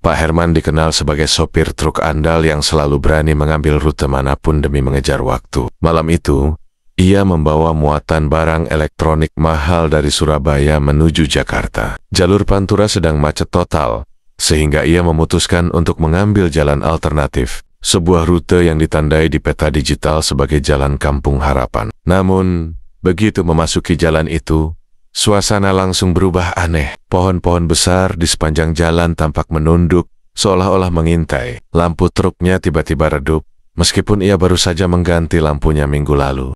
Pak Herman dikenal sebagai sopir truk andal yang selalu berani mengambil rute manapun demi mengejar waktu. Malam itu, ia membawa muatan barang elektronik mahal dari Surabaya menuju Jakarta. Jalur Pantura sedang macet total, sehingga ia memutuskan untuk mengambil jalan alternatif, sebuah rute yang ditandai di peta digital sebagai Jalan Kampung Harapan. Namun, begitu memasuki jalan itu, suasana langsung berubah aneh. Pohon-pohon besar di sepanjang jalan tampak menunduk, seolah-olah mengintai. Lampu truknya tiba-tiba redup, meskipun ia baru saja mengganti lampunya minggu lalu.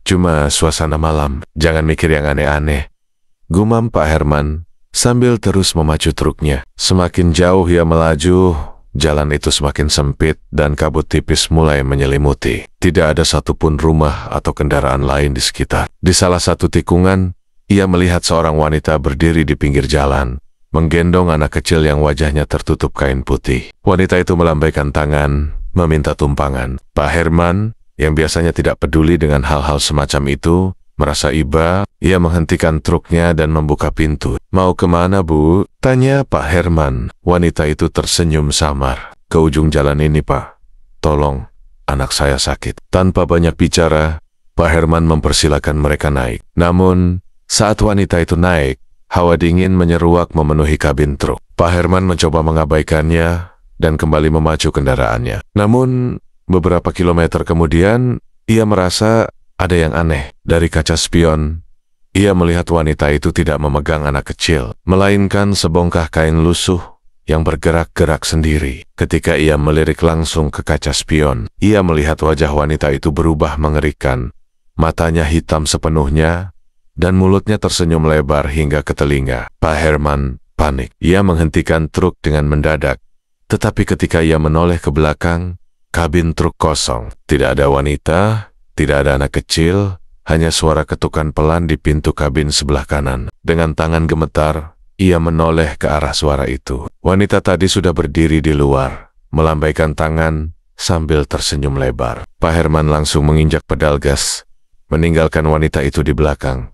Cuma suasana malam, jangan mikir yang aneh-aneh, gumam Pak Herman sambil terus memacu truknya. Semakin jauh ia melaju, jalan itu semakin sempit dan kabut tipis mulai menyelimuti. Tidak ada satupun rumah atau kendaraan lain di sekitar. Di salah satu tikungan, ia melihat seorang wanita berdiri di pinggir jalan, menggendong anak kecil yang wajahnya tertutup kain putih. Wanita itu melambaikan tangan, meminta tumpangan. Pak Herman, yang biasanya tidak peduli dengan hal-hal semacam itu, merasa iba. Ia menghentikan truknya dan membuka pintu. "Mau kemana, Bu?" tanya Pak Herman. Wanita itu tersenyum samar. "Ke ujung jalan ini, Pak. Tolong, anak saya sakit." Tanpa banyak bicara, Pak Herman mempersilakan mereka naik. Namun, saat wanita itu naik, hawa dingin menyeruak memenuhi kabin truk. Pak Herman mencoba mengabaikannya dan kembali memacu kendaraannya. Namun, beberapa kilometer kemudian, ia merasa ada yang aneh. Dari kaca spion, ia melihat wanita itu tidak memegang anak kecil, melainkan sebongkah kain lusuh yang bergerak-gerak sendiri. Ketika ia melirik langsung ke kaca spion, ia melihat wajah wanita itu berubah mengerikan. Matanya hitam sepenuhnya, dan mulutnya tersenyum lebar hingga ke telinga. Pak Herman panik. Ia menghentikan truk dengan mendadak. Tetapi ketika ia menoleh ke belakang, kabin truk kosong. Tidak ada wanita, tidak ada anak kecil, hanya suara ketukan pelan di pintu kabin sebelah kanan. Dengan tangan gemetar, ia menoleh ke arah suara itu. Wanita tadi sudah berdiri di luar, melambaikan tangan sambil tersenyum lebar. Pak Herman langsung menginjak pedal gas, meninggalkan wanita itu di belakang.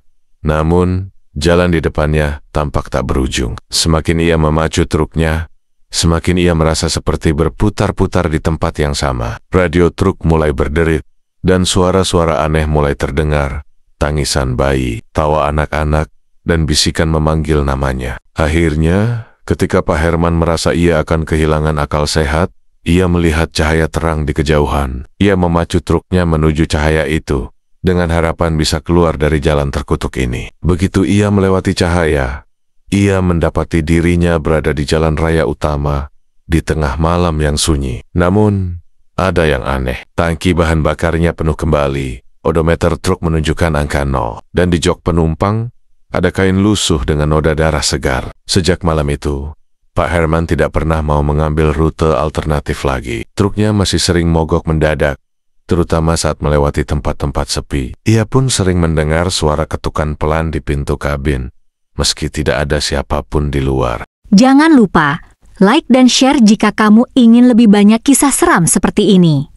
Namun, jalan di depannya tampak tak berujung. Semakin ia memacu truknya, semakin ia merasa seperti berputar-putar di tempat yang sama. Radio truk mulai berderit, dan suara-suara aneh mulai terdengar. Tangisan bayi, tawa anak-anak, dan bisikan memanggil namanya. Akhirnya, ketika Pak Herman merasa ia akan kehilangan akal sehat, ia melihat cahaya terang di kejauhan. Ia memacu truknya menuju cahaya itu, dengan harapan bisa keluar dari jalan terkutuk ini. Begitu ia melewati cahaya, ia mendapati dirinya berada di jalan raya utama, di tengah malam yang sunyi. Namun, ada yang aneh. Tangki bahan bakarnya penuh kembali. Odometer truk menunjukkan angka 0. Dan di jok penumpang, ada kain lusuh dengan noda darah segar. Sejak malam itu, Pak Herman tidak pernah mau mengambil rute alternatif lagi. Truknya masih sering mogok mendadak, terutama saat melewati tempat-tempat sepi. Ia pun sering mendengar suara ketukan pelan di pintu kabin, meski tidak ada siapapun di luar. Jangan lupa like dan share jika kamu ingin lebih banyak kisah seram seperti ini.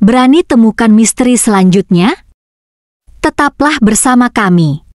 Berani temukan misteri selanjutnya? Tetaplah bersama kami.